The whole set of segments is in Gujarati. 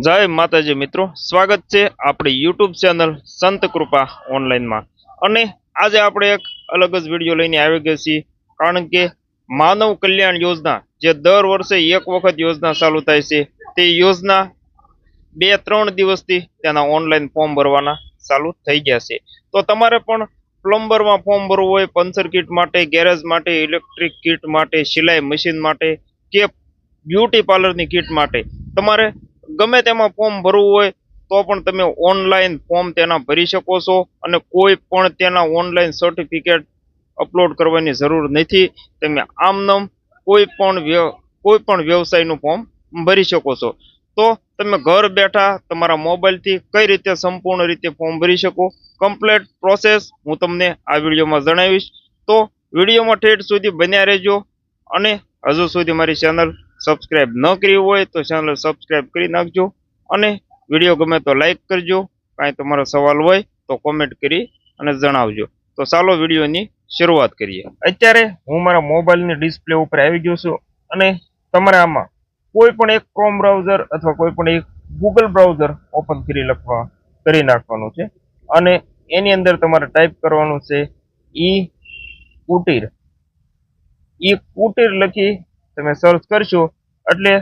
જય માતાજી મિત્રો, સ્વાગત છે આપણી યુટ્યુબ ચેનલ સંત કૃપા ઓનલાઈનમાં. અને આજે આપણે એક અલગ જ વિડીયો લઈને આવી ગયા છીએ. કારણ કે માનવ કલ્યાણ યોજના જે દર વર્ષે એક વખત યોજના ચાલુ થાય છે, તે યોજના 2-3 દિવસથી તેના ઓનલાઈન ફોર્મ ભરવાના ચાલુ થઈ ગયા છે. તો તમારે પણ પ્લમ્બરમાં ફોર્મ ભરવું હોય, પંચર કિટ માટે, ગેરેજ માટે, ઇલેક્ટ્રિક કિટ માટે, સિલાઈ મશીન માટે કે બ્યુટી પાર્લરની કિટ માટે તમારે ગમે તેમાં ફોર્મ ભરવું હોય તો પણ તમે ઓનલાઈન ફોર્મ તેના ભરી શકો છો. અને કોઈ પણ તેના ઓનલાઈન સર્ટિફિકેટ અપલોડ કરવાની જરૂર નથી. તમે આમનામ કોઈ પણ વ્યવસાયનું ફોર્મ ભરી શકો છો. તો તમે ઘર બેઠા તમારા મોબાઈલથી કઈ રીતે સંપૂર્ણ રીતે ફોર્મ ભરી શકો, કમ્પ્લીટ પ્રોસેસ હું તમને આ વિડીયોમાં જણાવીશ. તો વિડીયોમાં ઠેઠ સુધી બન્યા રહેજો. અને હજુ સુધી મારી ચેનલ સબસ્ક્રાઇબ ન કરી હોય તો ચેનલ સબસ્ક્રાઇબ કરી નાખજો. અને વિડીયો ગમે તો લાઈક કરજો. કાંઈ તમારો સવાલ હોય તો કોમેન્ટ કરી અને જણાવજો. તો ચાલો વિડીયોની શરૂઆત કરીએ. અત્યારે હું મારા મોબાઈલની ડિસ્પ્લે ઉપર આવી ગયો છું. અને તમારે આમાં કોઈ પણ એક ક્રોમ બ્રાઉઝર અથવા કોઈ પણ એક ગૂગલ બ્રાઉઝર ઓપન કરી નાખવાનું છે. અને એની અંદર તમારે ટાઈપ કરવાનું છે ઈ-કુટીર લખી તમે સર્ચ કરશો એટલે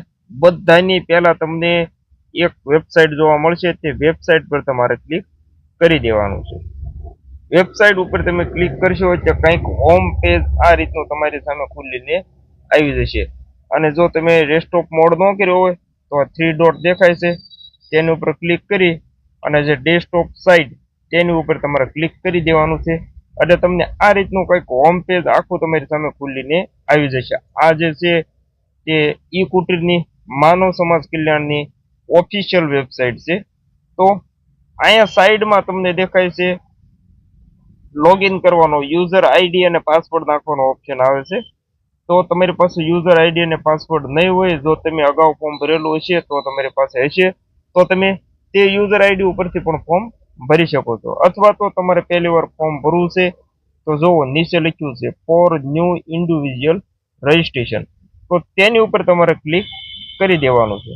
બધાની પહેલા તમને એક વેબસાઇટ જોવા મળશે. તે વેબસાઇટ પર તમારે ક્લિક કરી દેવાનું છે. વેબસાઇટ ઉપર તમે ક્લિક કરશો એટલે કંઈક હોમ પેજ આ રીતનું તમારી સામે ખુલીને આવી જશે. અને જો તમે ડેસ્કટોપ મોડ ન કર્યો હોય તો 3 ડોટ દેખાય છે, તેની ઉપર ક્લિક કરી અને જે ડેસ્કટોપ સાઇટ તેની ઉપર તમારે ક્લિક કરી દેવાનું છે. એટલે તમને આ રીતનું કંઈક હોમ પેજ આખું તમારી સામે ખુલીને આવી જશે. આ જે છે તે ઈ કુટીરની માનવ સમાજ કલ્યાણની ઓફિશિયલ વેબસાઇટ છે. તો અહીંયા સાઈડમાં તમને દેખાય છે લોગિન કરવાનો, યુઝર આઈડી અને પાસવર્ડ નાખવાનો ઓપ્શન આવે છે. તો તમારી પાસે યુઝર આઈડી અને પાસવર્ડ નહીં હોય, જો તમે અગાઉ ફોર્મ ભરેલું હશે તો તમારી પાસે હશે, તો તમે તે યુઝર આઈડી ઉપરથી પણ ફોર્મ ભરી શકો છો. અથવા તો તમારે પહેલી વાર ફોર્મ ભરવું છે તો જોવો નીચે લખ્યું છે ફોર ન્યૂ ઇન્ડિવિજ્યુઅલ રજિસ્ટ્રેશન. તો તેની ઉપર તમારે ક્લિક કરી દેવાનું છે.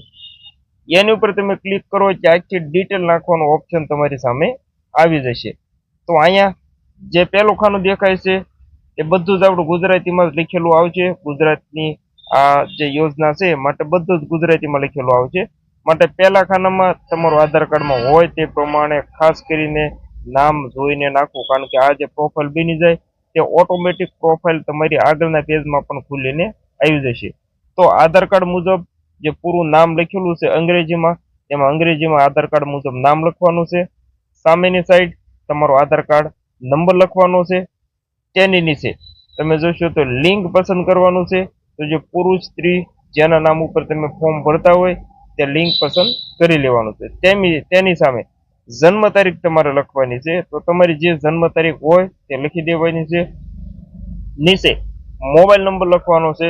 એની ઉપર તમે ક્લિક કરો એટલે આખી ડિટેલ નાખવાનો ઓપ્શન તમારી સામે આવી જશે. તો અહીંયા જે પહેલું ખાનું દેખાય છે એ બધું જ આપણું ગુજરાતીમાં જ લખેલું આવશે. ગુજરાતની આ જે યોજના છે માટે બધું જ ગુજરાતીમાં લખેલું આવશે. માટે પહેલા ખાનામાં તમારું આધાર કાર્ડમાં હોય તે પ્રમાણે ખાસ કરીને નામ જોઈને નાખવું. કારણ કે આ જે પ્રોફાઇલ બની જાય તે ઓટોમેટિક પ્રોફાઇલ તમારી આગળના પેજમાં પણ ખુલીને આવી જશે. તો આધાર કાર્ડ મુજબ જે પૂરું નામ લખેલું છે અંગ્રેજીમાં, તેમાં અંગ્રેજીમાં આધાર કાર્ડ મુજબ નામ લખવાનું છે. સામેની સાઈડ તમારો આધાર કાર્ડ નંબર લખવાનો છે. તેની નીચે તમે જોશો તો લિંક પસંદ કરવાનું છે. તો જે પુરુષ સ્ત્રી જેના નામ ઉપર તમે ફોર્મ ભરતા હોય તે લિંક પસંદ કરી લેવાનું છે. તેની સામે જન્મ તારીખ તમારે લખવાની છે. તો તમારી જે જન્મ તારીખ હોય તે લખી દેવાની છે. નીચે મોબાઈલ નંબર લખવાનો છે.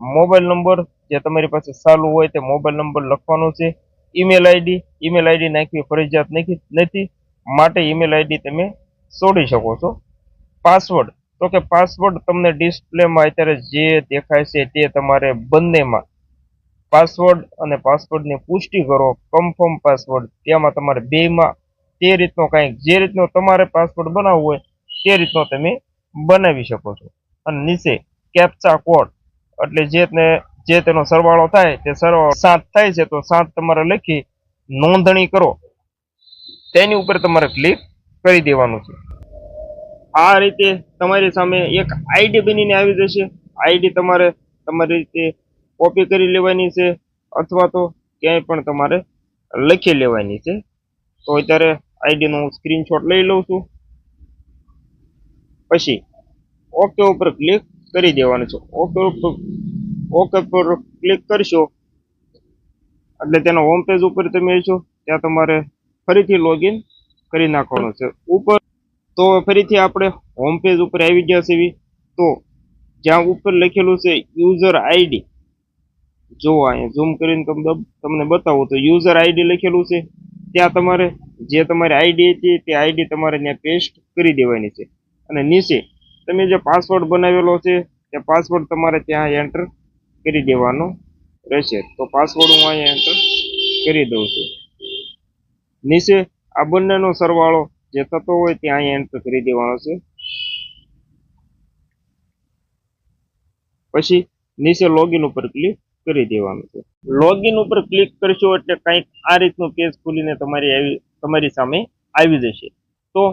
મોબાઈલ નંબર જે તમારી પાસે ચાલુ હોય તે મોબાઈલ નંબર લખવાનો છે. ઈમેલ આઈડી નાખવી ફરજિયાત નથી, માટે ઈમેલ આઈડી તમે છોડી શકો છો. પાસવર્ડ, તો કે પાસવર્ડ તમને ડિસ્પ્લેમાં અત્યારે જે દેખાય છે તે તમારે બંનેમાં પાસવર્ડ અને પાસવર્ડની પુષ્ટિ કરો, કન્ફર્મ પાસવર્ડ, તેમાં તમારે બેમાં તે રીતનો કંઈક જે રીતનો તમારે પાસવર્ડ બનાવવો હોય તે રીતનો તમે બનાવી શકો છો. અને નીચે કેપ્ચા કોડ, એટલે જે તેનો સરવાળો થાય તે સરવાળો 7 થાય છે તો 7 તમારે લખી નોંધણી કરો. તેની ઉપર તમારે ક્લિક કરી દેવાનું છે. આ રીતે તમારી સામે એક આઈડી બનીને આવી જશે. આઈડી તમારે તમારી રીતે કોપી કરી લેવાની છે અથવા તો ક્યાંય પણ તમારે લખી લેવાની છે. તો અત્યારે આઈડીનો હું સ્ક્રીનશોટ લઈ લઉં છું. પછી ઓકે ઉપર ક્લિક કરી દેવાનું છે. ઓકે પર ક્લિક કરશો એટલે તેના હોમ પેજ ઉપર તમે આવશો. ત્યાં તમારે ફરીથી લોગિન કરી નાખવાનું છે ઉપર. તો ફરીથી આપણે હોમ પેજ ઉપર આવી ગયા છે. તો જ્યાં ઉપર લખેલું છે યુઝર આઈડી, જો અહીંયા ઝૂમ કરીને તમને બતાવું તો યુઝર આઈડી લખેલું છે. ત્યાં તમારે જે તમારી આઈડી હતી તે આઈડી તમારે ત્યાં પેસ્ટ કરી દેવાની છે. અને નીચે તમે જે પાસવર્ડ બનાવેલો છે તે પાસવર્ડ તમારે ત્યાં એન્ટર કરી દેવાનો રહેશે. તો પાસવર્ડ હું અહીંયા એન્ટર કરી દઉં છું. નીચે આ બંનેનો સરવાળો જે થતો હોય તે અહીંયા એન્ટર કરી દેવાનો છે. પછી નીચે લોગિન ઉપર ક્લિક કરી દેવાનું છે. લોગિન ઉપર ક્લિક કરશો એટલે કંઈક આ રીતનું પેજ ખુલીને તમારી સામે આવી જશે. તો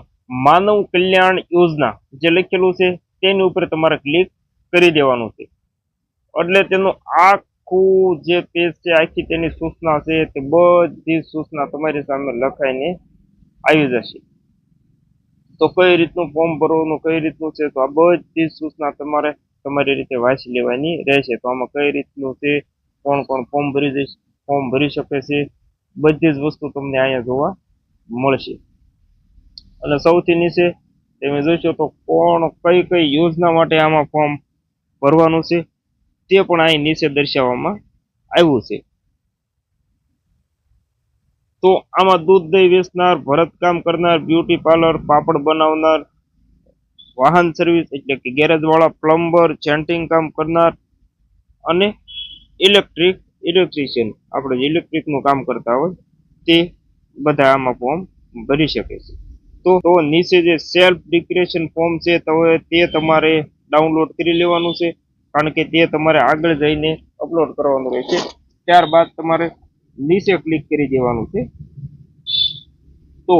માનવ કલ્યાણ યોજના જે લખેલું છે તેની ઉપર તમારે ક્લિક કરી દેવાનું છે. એટલે તેનું આખું જે પેજ છે, આખી તેની સૂચના છે, તે બધી સૂચના તમારી સામે લખાઈને આવી જશે. તો કઈ રીતનું ફોર્મ ભરવાનું, કઈ રીતનું છે, તો આ બધી સૂચના તમારે તમારી રીતે વાંચી લેવાની રહેશે. તો આમાં કઈ રીતનું છે, કોણ કોણ ફોર્મ ભરી શકે છે, બધી જ વસ્તુ તમને અહીંયા જોવા મળશે. અને સૌથી નીચે તમે જોશો તો કોણ કઈ કઈ યોજના માટે આમાં ફોર્મ ભરવાનું છે તે પણ અહીં નીચે દર્શાવવામાં આવ્યું છે. તો આમાં દૂધ દહીં વેચનાર, ભરતકામ કરનાર, બ્યુટી પાર્લર, પાપડ બનાવનાર, વાહન સર્વિસ એટલે કે ગેરેજ વાળા, પ્લમ્બર, સેન્ટિંગ કામ કરનાર અને ઇલેક્ટ્રિશિયન આપણે જે ઇલેક્ટ્રિકનું કામ કરતા હોય તે બધા આમાં ફોર્મ ભરી શકે છે. તો નીચે જે સેલ્ફ ડિક્લેરેશન ફોર્મ છે તો તે તમારે ડાઉનલોડ કરી લેવાનું છે, કારણ કે તે તમારે આગળ જઈને અપલોડ કરવાનું રહેશે. ત્યારબાદ તમારે નીચે ક્લિક કરી દેવાનું છે. તો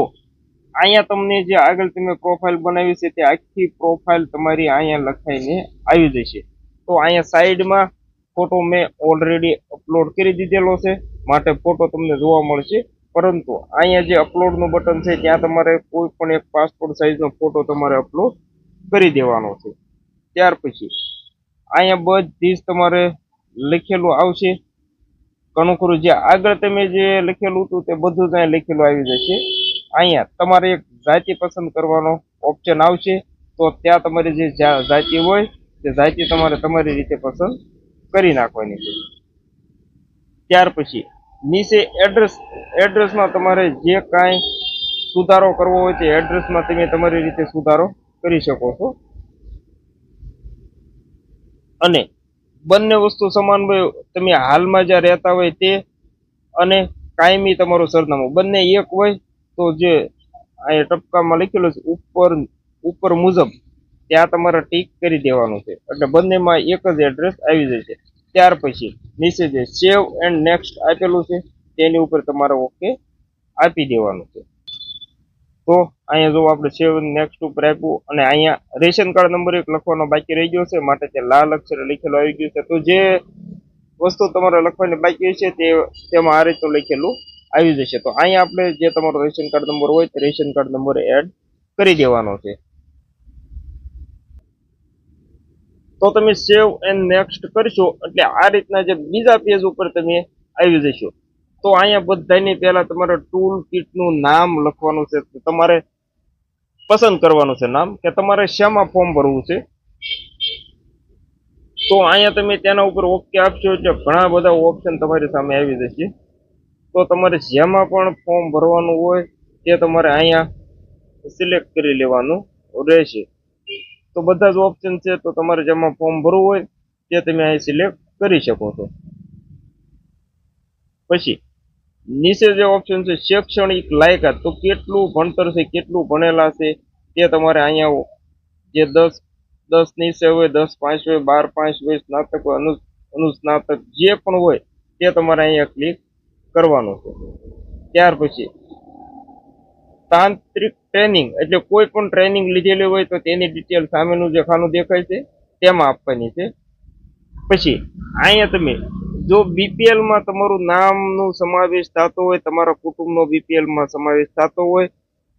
અહીંયા તમને જે આગળ તમે પ્રોફાઇલ બનાવી છે તે આખી પ્રોફાઇલ તમારી અહીંયા લખાઈને આવી જશે. તો અહીંયા સાઈડમાં ફોટો મેં ઓલરેડી અપલોડ કરી દીધેલો છે, માટે ફોટો તમને જોવા મળશે. પરંતુ અહીંયા જે અપલોડનું બટન છે ત્યાં તમારે કોઈ પણ એક પાસપોર્ટ સાઇઝનો ફોટો તમારે અપલોડ કરી દેવાનો છે. ત્યાર પછી અહીંયા બધી જ તમારે લખેલું આવશે. ઘણું ખરું જે આગળ તમે જે લખેલું હતું તે બધું જ અહીંયા લખેલું આવી જશે. અહીંયા તમારે એક જાતિ પસંદ કરવાનો ઓપ્શન આવશે. તો ત્યાં તમારી જે જાતિ હોય તે જાતિ તમારે તમારી રીતે પસંદ કરી નાખવાની છે. ત્યાર પછી નીચે એડ્રેસમાં તમારે જે કાંઈ સુધારો કરવો હોય તે એડ્રેસમાં તમે તમારી રીતે સુધારો કરી શકો છો. અને બંને વસ્તુ સમાન હોય, તમે હાલમાં જ્યાં રહેતા હોય તે અને કાયમી તમારું સરનામું બંને એક હોય તો જે અહીંયા ટપકામાં લખેલું છે ઉપર મુજબ ત્યાં તમારે ટીક કરી દેવાનું છે, એટલે બંનેમાં એક જ એડ્રેસ આવી જશે. ત્યાર પછી નીચે જે સેવ એન્ડ નેક્સ્ટ આપેલું છે તેની ઉપર તમારે ઓકે આપી દેવાનું છે. તો અહીંયા જો આપણે સેવ નેક્સ્ટ ઉપર આપ્યું અને અહીંયા રેશન કાર્ડ નંબર 1 લખવાનો બાકી રહી ગયો છે, માટે તે લાલ અક્ષરે લખેલું આવી ગયું છે. તો જે વસ્તુ તમારે લખવાની બાકી છે તેમાં આ રીતનું લખેલું આવી જશે. તો અહીંયા આપણે જે તમારો રેશન કાર્ડ નંબર હોય તે રેશન કાર્ડ નંબર એડ કરી દેવાનો છે. તો તમે સેવ એન્ડ નેક્સ્ટ કરશો એટલે આ રીતના જે બીજા પેજ ઉપર તમે આવી જશો. તો અહીંયા બધાની પહેલા તમારે ટૂલ કિટનું નામ લખવાનું છે. તમારે પસંદ કરવાનું છે નામ કે તમારે શેમાં ફોર્મ ભરવું છે. તો અહીંયા તમે તેના ઉપર ઓકે આપશો એટલે ઘણા બધા ઓપ્શન તમારી સામે આવી જશે. તો તમારે જેમાં પણ ફોર્મ ભરવાનું હોય તે તમારે અહીંયા સિલેક્ટ કરી લેવાનું રહેશે. તો બધા જ ઓપ્શન છે, તો તમારે જેમાં ફોર્મ ભરવું હોય તે તમે અહીં સિલેક્ટ કરી શકો છો. પછી નીચે જે ઓપ્શન છે શૈક્ષણિક લાયકાત, તો કેટલું ભણતર છે, કેટલું ભણેલા છે તે તમારે અહીંયા જે 10 નીચે હોય, 10 5 હોય, 12 5 હોય, સ્નાતક હોય, અનુસ્નાતક જે પણ હોય તે તમારે અહીંયા ક્લિક કરવાનું છે. ત્યાર પછી તાંત્રિક ટ્રેનિંગ એટલે કોઈ પણ ટ્રેનિંગ લીધેલી હોય તો તેની ડિટેલ સામેનું જે ખાનું દેખાય છે તેમાં આપવાની છે. પછી અહીંયા તમે જો બીપીએલમાં તમારું નામનું સમાવેશ થતો હોય, તમારા કુટુંબનો બીપીએલમાં સમાવેશ થતો હોય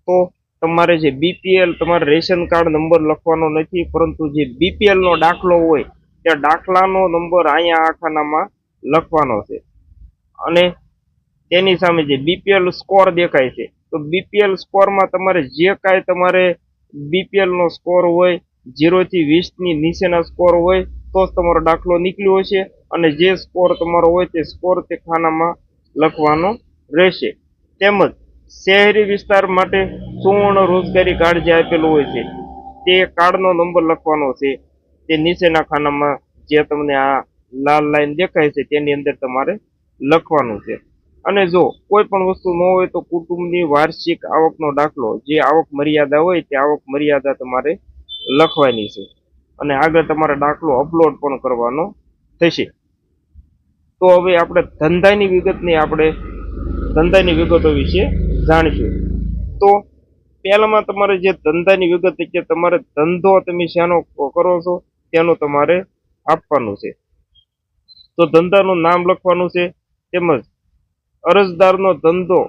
તો તમારે જે બીપીએલ તમારે રેશન કાર્ડ નંબર લખવાનો નથી, પરંતુ જે બીપીએલનો દાખલો હોય તે દાખલાનો નંબર અહીંયા આ ખાનામાં લખવાનો છે. અને તેની સામે જે બીપીએલ સ્કોર દેખાય છે તો બીપીએલ સ્કોરમાં તમારે જે કાંઈ તમારે બીપીએલનો સ્કોર હોય 0 થી 20 ની નીચેના સ્કોર હોય તો જ તમારો દાખલો નીકળ્યો હશે, અને જે સ્કોર તમારો હોય તે સ્કોર તે ખાનામાં લખવાનો રહેશે. તેમજ શહેરી વિસ્તાર માટે સુવર્ણ રોજગારી કાર્ડ જે આપેલું હોય છે તે કાર્ડનો નંબર લખવાનો છે. તે નીચેના ખાનામાં જે તમને આ લાલ લાઈન દેખાય છે તેની અંદર તમારે લખવાનું છે. અને જો કોઈ પણ વસ્તુ ન હોય તો કુટુંબની વાર્ષિક આવકનો દાખલો, જે આવક મર્યાદા હોય તે આવક મર્યાદા તમારે લખવાની છે અને આગળ તમારે દાખલો અપલોડ પણ કરવાનો થશે. તો હવે આપણે ધંધાની વિગતો વિશે જાણીશું. તો પહેલામાં તમારે જે ધંધાની વિગત કે તમારે ધંધો તમે શાનો કરો છો તેનું તમારે આપવાનું છે. તો ધંધાનું નામ લખવાનું છે, તેમજ અરજદારનો ધંધો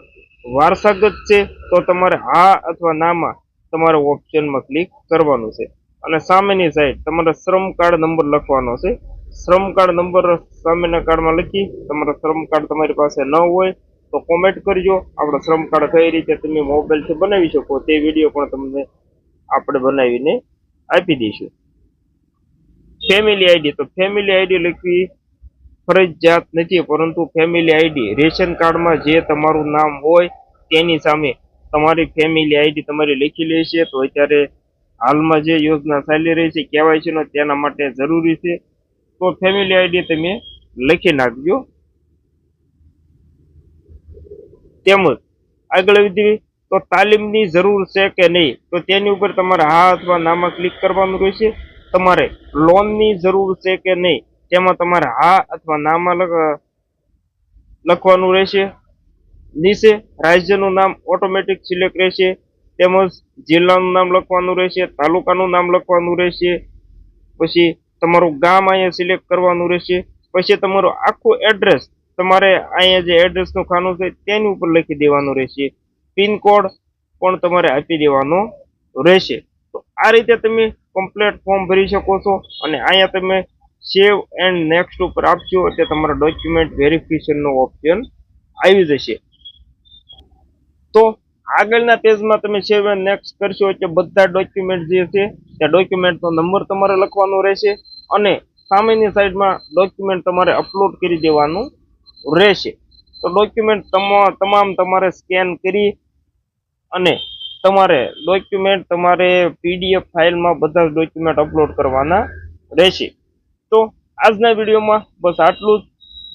વારસાગત છે તો તમારે હા અથવા નામાં તમારે ઓપ્શનમાં ક્લિક કરવાનું છે. અને સામેની સાઈડ તમારે શ્રમ કાર્ડ નંબર લખવાનો છે. શ્રમ કાર્ડ નંબર સામેના કાર્ડમાં લખી, તમારો શ્રમ કાર્ડ તમારી પાસે ન હોય તો કોમેન્ટ કરજો. આપણો શ્રમ કાર્ડ કઈ રીતે તમે મોબાઈલથી બનાવી શકો તે વિડીયો પણ તમને આપણે બનાવીને આપી દઈશું. ફેમિલી આઈડી, તો ફેમિલી આઈડી લખવી ફરજિયાત નથી, પરંતુ ફેમિલી આઈડી રેશન કાર્ડમાં જે તમારું નામ હોય તેની સામે તમારી ફેમિલી આઈડી તમારી લખી લેશે. તો અત્યારે હાલમાં જે યોજના ચાલી રહી છે KYC નો, તેના માટે જરૂરી છે. તો ફેમિલી આઈડી તમે લખી નાખજો. તેમજ આગળ વધીએ તો તાલીમની જરૂર છે કે નહીં, તો તેની ઉપર તમારે હા અથવા નામાં ક્લિક કરવાનું રહેશે. તમારે લોનની જરૂર છે કે નહીં, તેમાં તમારે હા અથવા નામાં લખવાનું રહેશે. નીચે રાજ્યનું નામ ઓટોમેટિક સિલેક્ટ રહેશે, તેમજ જિલ્લાનું નામ લખવાનું રહેશે, તાલુકાનું નામ લખવાનું રહેશે, પછી તમારું ગામ અહીંયા સિલેક્ટ કરવાનું રહેશે, પછી તમારું આખું એડ્રેસ તમારે અહીંયા જે એડ્રેસનું ખાનું છે તેની ઉપર લખી દેવાનું રહેશે. પિનકોડ પણ તમારે આપી દેવાનો રહેશે. તો આ રીતે તમે કમ્પ્લીટ ફોર્મ ભરી શકો છો અને અહીંયા તમે સેવ એન્ડ નેક્સ્ટ ઉપર આપશો એટલે તમારા ડોક્યુમેન્ટ વેરિફિકેશનનો ઓપ્શન આવી જશે. તો આગળના પેજમાં તમે સેવ એન્ડ નેક્સ્ટ કરશો એટલે બધા ડોક્યુમેન્ટ જે છે તે ડોક્યુમેન્ટનો નંબર તમારે લખવાનો રહેશે અને સામેની સાઈડમાં ડોક્યુમેન્ટ તમારે અપલોડ કરી દેવાનું રહેશે. તો ડોક્યુમેન્ટ તમામ તમારે સ્કેન કરી અને તમારે PDF ફાઇલમાં બધા ડોક્યુમેન્ટ અપલોડ કરવાના રહેશે. તો આજના વિડીયોમાં બસ આટલું જ.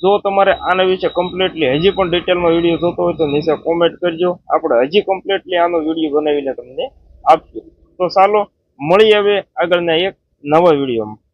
જો તમારે આના વિશે કમ્પ્લીટલી હજી પણ ડિટેલમાં વિડીયો જોતો હોય તો નીચે કોમેન્ટ કરજો. આપણે હજી કમ્પ્લીટલી આનો વિડીયો બનાવીને તમને આપશું. તો ચાલો મળીએ હવે આગળના એક નવા વિડીયોમાં.